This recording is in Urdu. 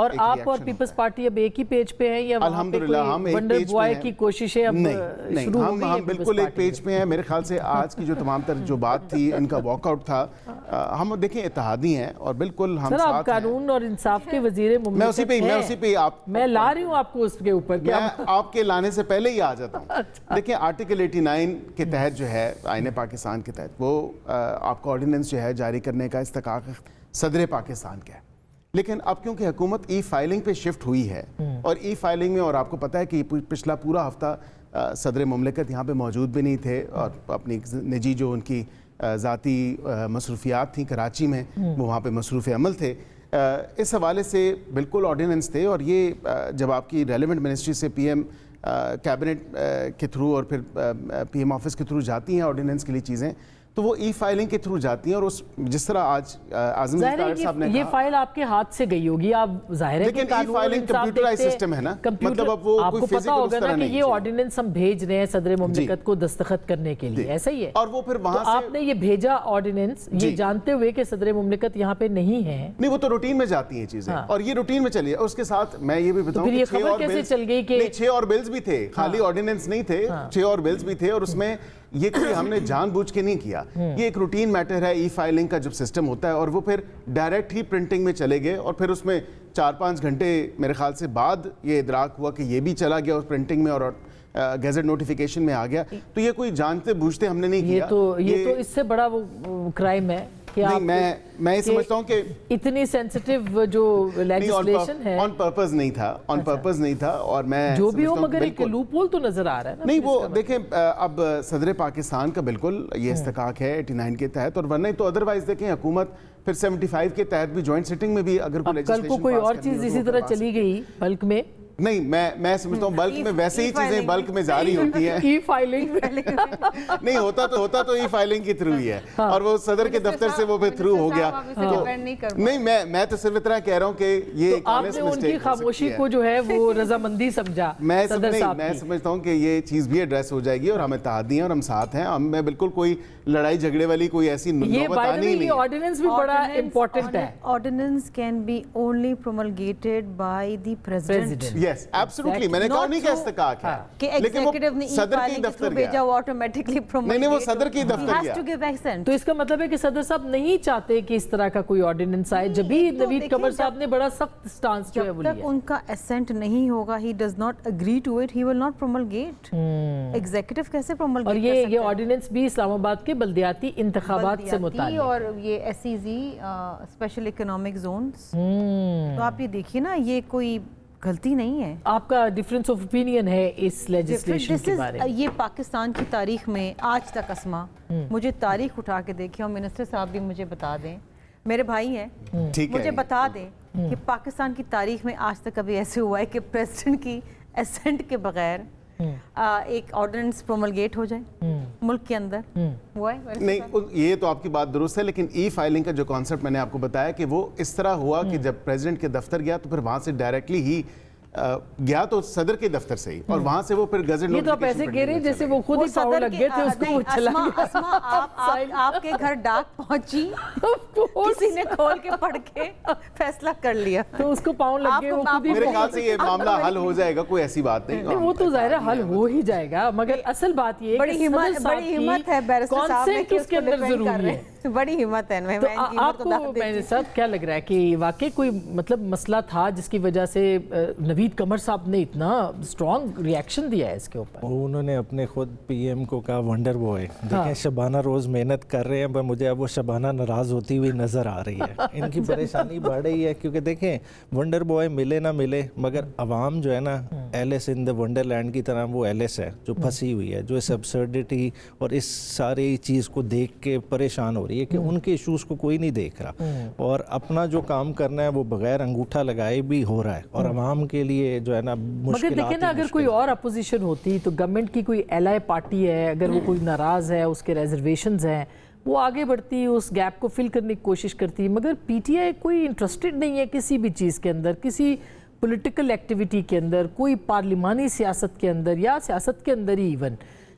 اور آپ اور پیپلز پارٹی اب ایک ہی پیج پہ ہیں یا الحمدللہ ہم ایک ونڈر پیج پہ بوائے ہیں؟ کی کوششیں اب شروع ہو گئی ہیں؟ ہم بالکل ایک پیج پہ ہیں. میرے خیال سے آج کی جو تمام تر جو بات تھی ان کا واک آؤٹ تھا. ہم دیکھیں اتحادی ہیں اور بالکل ہم سر آپ ساتھ ہیں. قانون اور انصاف کے وزیر مملکت ہیں. میں لا رہی ہوں آپ کو اس کے اوپر. میں آپ کے لانے سے پہلے ہی آ جاتا ہوں. دیکھیں آرٹیکل 89 کے تحت جو ہے آئین پاکستان کے تحت وہ آپ کا آرڈیننس جو ہے جاری کرنے کا استحقاق صدر پاکستان کا ہے. لیکن اب کیونکہ حکومت ای فائلنگ پہ شفٹ ہوئی ہے اور ای فائلنگ میں اور آپ کو پتہ ہے کہ پچھلا پورا ہفتہ صدر مملکت یہاں پہ موجود بھی نہیں تھے اور اپنی نجی جو ان کی ذاتی مصروفیات تھیں کراچی میں وہ وہاں پہ مصروف عمل تھے. اس حوالے سے بالکل آرڈیننس تھے اور یہ جب آپ کی ریلیونٹ منسٹری سے پی ایم کیبنٹ کے تھرو اور پھر پی ایم آفس کے تھرو جاتی ہیں آرڈیننس کے لیے چیزیں تو وہ ای فائلنگ کے تھرو جاتی ہیں. اور اس جس طرح آج اعظم صاحب نے یہ فائل آپ کے ہاتھ سے گئی ہوگی. آپ ظاہر ہے کہ قانون اور انصاف کمپیوٹرائز سسٹم ہے نا, مطلب اب وہ آپ کو پتا ہوگا نا کہ یہ آرڈیننس ہم بھیج رہے ہیں صدر مملکت کو دستخط کرنے کے لیے, ایسا ہی ہے. اور وہ پھر وہاں سے آپ نے یہ بھیجا آرڈیننس یہ جانتے ہوئے کہ صدر مملکت یہاں پہ نہیں ہے. نہیں, وہ تو روٹین میں جاتی ہیں چیزیں اور یہ روٹین میں چلی ہے. اس کے ساتھ میں یہ بھی بتاؤں کہ 6 اور بلز بھی تھے, خالی آرڈیننس نہیں تھے, 6 اور بلز بھی تھے. اور اس میں یہ کوئی ہم نے جان بوجھ کے نہیں کیا, یہ ایک روٹین میٹر ہے. ای فائلنگ کا جب سسٹم ہوتا ہے اور وہ پھر ڈائریکٹ ہی پرنٹنگ میں چلے گئے اور پھر اس میں 4-5 گھنٹے میرے خیال سے بعد یہ ادراک ہوا کہ یہ بھی چلا گیا اور پرنٹنگ میں اور گیزٹ نوٹیفیکیشن میں آ گیا. تو یہ کوئی جانتے بوجھتے ہم نے نہیں کیا. یہ تو اس سے بڑا وہ کرائم ہے کہ میں یہ سمجھتا ہوں کہ اتنی سینسٹیو جو لیجسلیشن ہے آن پرپز نہیں تھا, آن پرپز نہیں تھا. اور میں جو بھی ہو مگر ایک لوپ ہول تو نظر آ رہا ہے نا. نہیں وہ دیکھیں اب صدر پاکستان کا بالکل یہ استحقاق ہے 89 کے تحت, اور ورنہ تو ادروائز دیکھیں حکومت پھر 75 کے تحت بھی جوائنٹ سٹنگ میں بھی اگر کوئی کل کو کوئی اور چیز اسی طرح چلی گئی بلک میں. نہیں میں سمجھتا ہوں بلک میں ویسے ہی چیزیں بلک میں جاری ہوتی ہیں. ای فائلنگ نہیں ہوتا تو ای فائلنگ کی تھرو ہی ہے اور وہ صدر کے دفتر سے وہ پھر تھرو ہو گیا. نہیں میں تو صرف اتنا کہہ رہا ہوں کہ یہ آپ نے ان کی خاموشی کو جو ہے وہ رضامندی سمجھا. میں سمجھتا ہوں کہ یہ چیز بھی ایڈریس ہو جائے گی اور ہم اتحادی ہیں اور ہم ساتھ ہیں. میں بالکل کوئی لڑائی جھگڑے والی کوئی ایسی نوبت آنی نہیں. یہ آرڈیننس بھی بڑا امپورٹنٹ ہے. Ordinance can be only promulgated by the president. Yes absolutely, میں نے کہا نہیں کہ استحقاق ہے لیکن وہ صدر کی دفتر گیا. وہ آٹومیٹکلی نہیں وہ صدر کی دفتر گیا. تو اس کا مطلب ہے کہ صدر صاحب نہیں چاہتے کہ اس طرح کا کوئی آرڈیننس آئے. جبھی نوید قمر صاحب نے بڑا سخت سٹانس جو ہے وہ لیا. جب تک ان کا اسینٹ نہیں ہوگا he does not agree to it, he will not promulgate. Executive کیسے پروملگیٹ اور یہ آرڈیننس بھی اسلام آباد کے بلدیاتی انتخابات سے متعلق اور یہ SEZ اسپیشل اکنامک زونز. تو آپ یہ دیکھیے نا, یہ کوئی غلطی نہیں ہے. آپ کا ڈیفرنس آف اوپینین ہے اس لیجسلیشن کے بارے میں. یہ پاکستان کی تاریخ میں آج تک اسما مجھے تاریخ اٹھا کے دیکھیں اور منسٹر صاحب بھی مجھے بتا دیں, میرے بھائی ہیں, مجھے بتا دیں کہ پاکستان کی تاریخ میں آج تک کبھی ایسے ہوا ہے کہ پریزیڈنٹ کی اسینٹ کے بغیر ایک آرڈیننس پروملگیٹ ہو جائے ملک کے اندر. ہوا ہے نہیں, یہ تو آپ کی بات درست ہے لیکن ای فائلنگ کا جو کانسیپٹ میں نے آپ کو بتایا کہ وہ اس طرح ہوا کہ جب پریزیڈنٹ کے دفتر گیا تو پھر وہاں سے ڈائریکٹلی ہی گیا تو صدر کے دفتر سے ہی اور وہاں سے وہ پھر گزٹ یہ تو آپ ایسے کہہ رہے ہیں جیسے وہ خود ہی پاؤں لگ گئے تھے اس کو چلا گیا. آپ کے گھر ڈاک پہنچی, کسی نے کھول کے پڑھ کے فیصلہ کر لیا تو اس کو پاؤں لگ گئے. میرے خیال سے یہ معاملہ حل ہو جائے گا, کوئی ایسی بات نہیں. وہ تو ظاہر حل ہو ہی جائے گا مگر اصل بات یہ ہے کہ بڑی ہمت ہے بیرسٹر صاحب نے کہ اس کے اندر ضروری ہے. بڑی ہمت ہے. آپ کو میں صاحب کیا لگ رہا ہے کہ واقعی کوئی مطلب مسئلہ تھا جس کی وجہ سے نوید قمر صاحب نے اتنا سٹرونگ ریاکشن دیا ہے اس کے اوپر؟ انہوں نے اپنے خود پی ایم کو کہا ونڈر بوائے. دیکھیں شبانہ روز محنت کر رہے ہیں پر مجھے اب وہ شبانہ ناراض ہوتی ہوئی نظر آ رہی ہے. ان کی پریشانی بڑھ رہی ہے کیونکہ دیکھیں ونڈر بوائے ملے نہ ملے مگر عوام جو ہے نا Alice in the wonderland کی طرح وہ ایلس ہے جو پھنسی ہوئی ہے, جو اس ابسرڈٹی اور اس ساری چیز کو دیکھ کے پریشان ہو رہی ہے کہ ان کے ایشوز کو کوئی نہیں دیکھ رہا اور اپنا جو کام کرنا ہے وہ بغیر انگوٹھا لگائے بھی ہو رہا ہے اور عوام کے لیے جو ہے نا مگر دیکھیں نا اگر کوئی اور اپوزیشن ہوتی تو گورنمنٹ کی کوئی ایلائی پارٹی ہے, اگر وہ کوئی ناراض ہے, اس کے ریزرویشنز ہیں, وہ آگے بڑھتی اس گیپ کو فل کرنے کی کوشش کرتی. مگر پی ٹی آئی کوئی انٹرسٹڈ نہیں ہے کسی بھی چیز کے اندر, کسی پولیٹیکل ایکٹیویٹی کے اندر, کوئی پارلیمانی سیاست کے اندر یا سیاست کے اندر ہی ایون